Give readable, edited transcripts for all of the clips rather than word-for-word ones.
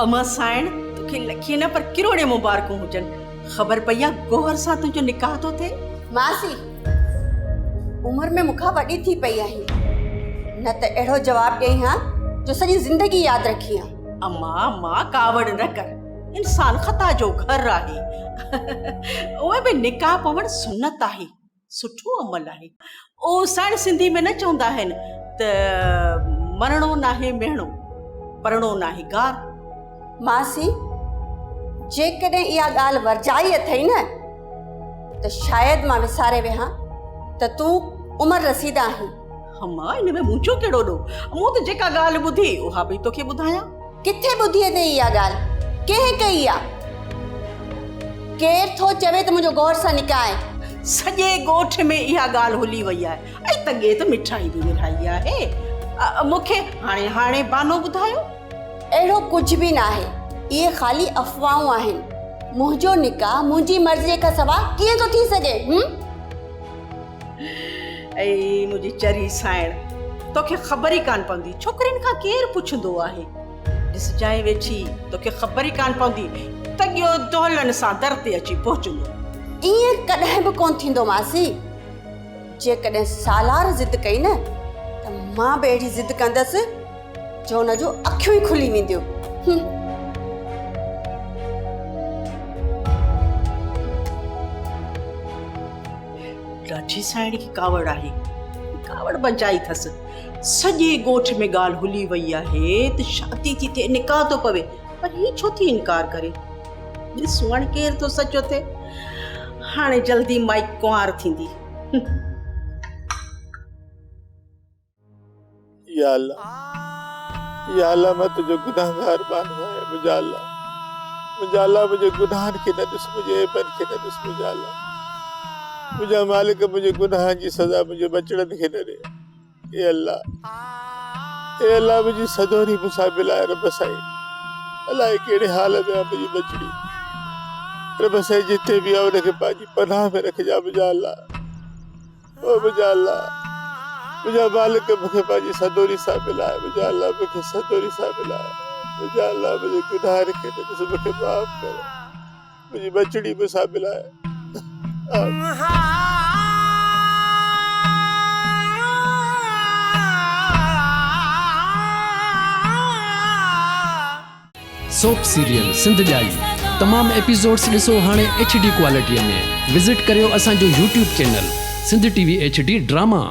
अमा साइण तोखे लखी न पर किरोड़े मुबारकूं हुजनि। ख़बर पई आहे गोहर सां तुंहिंजो निकाह थो थिए? मासी उम्र में मूंखां वॾी थी पई आहीं, न त अहिड़ो जवाबु ॾेई हा जो सॼी ज़िंदगी यादि रखी हा। अम्मा कावड़ न कर, इंसान ख़ता जो घर आहे। उहे बि निकाह पवण सुन्नत आहे, सुठो अमल आहे। ओ साइण सिंधी में न चवंदा आहिनि त मरणो नाहे मेहणो, परणो नाहे गार। मासी जेकॾहिं इहा ॻाल्हि वरजाई अथई न त शायदि मां विसारे वेहां त तूं उमिरि रसीद आहीं। अम्मा इन में मुंहिंजो कहिड़ो ॾो? मूं त जेका ॻाल्हि ॿुधी उहा बि तोखे ॿुधायां। किथे ॿुधी अथई इहा ॻाल्हि? कंहिं कई आहे? केरु थो चवे त मुंहिंजो गौर सां निकाह आहे? सॼे ॻोठ में इहा ॻाल्हि हुली वई आहे ऐं तॻे त मिठाई बि विरहाई आहे। मूंखे हाणे बानो ॿुधायो। अहिड़ो कुझु बि न आहे, इहे ख़ाली अफ़वाहूं आहिनि। मुंहिंजो निकाह मुंहिंजी मर्ज़ीअ खां सवाइ कीअं थो थी सघे? ऐं मुंहिंजी चरी साइण, तोखे ख़बर ई कान पवंदी छोकिरियुनि खां केरु पुछंदो आहे। ॾिस जाए वेठी तोखे ख़बर ई कान पवंदी त इहो दौलनि सां दर ते अची पहुचंदो। ईअं कॾहिं बि कोन थींदो मासी। जेकॾहिं सालार ज़िद कई न त मां बि अहिड़ी ज़िद कंदसि जो हुनजो अखियूं ई खुली वेंदियूं। ॾाढी साइण खे कावड़ आहे, कावड़ बचाई अथसि। सॼे ॻोठ में ॻाल्हि हुली वई आहे त शादी थी थिए, निकाह थो पवे, पर हीअ छो थी इनकार करे? ॾिस वण केरु थो सचो थिए। हाणे जल्दी माई कुंवार थींदी। या अल्लाह मां तुंहिंजो गुनाहगार बानो आहियां। मुंहिंजा अल्लाह मुंहिंजे गुनाहनि खे न ॾिस, मुंहिंजे ऐबनि खे न ॾिस। मुंहिंजा मालिक मुंहिंजे गुनाहनि जी सज़ा मुंहिंजे बचड़नि खे न ॾे। ए अल्लाह मुंहिंजी सदोरी मूंसां मिलाए। रब साईं अलाए कहिड़े हाल में आहे मुंहिंजी बचड़ी। रब साईं जिते बि आहे उनखे पंहिंजी पनाह में रखिजा। मुंहिंजा अल्लाह मुंहिंजा मालिक मूंखे पंहिंजी सदोरी सां मिलाए। मुंहिंजा अल्लाह मूंखे सदोरी सां मिलाए। मुंहिंजा अल्लाह मुंहिंजे गुनाहनि खे न ॾिस, मूंखे माफ़ कर। मुंहिंजी बचड़ी मूंसां मिलाए। सोप सीरियल सिंध जाई तमाम एपिसोड्स ॾिसो हाणे HD क्वालिटीअ में। विज़िट करियो असांजो YouTube channel Sindh TV HD drama.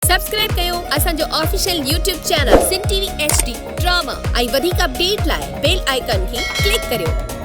Subscribe कयो असांजो official YouTube channel Sindh TV HD drama ऐं वधीक अपडेट लाइ बेल आइकन खे क्लिक करियो।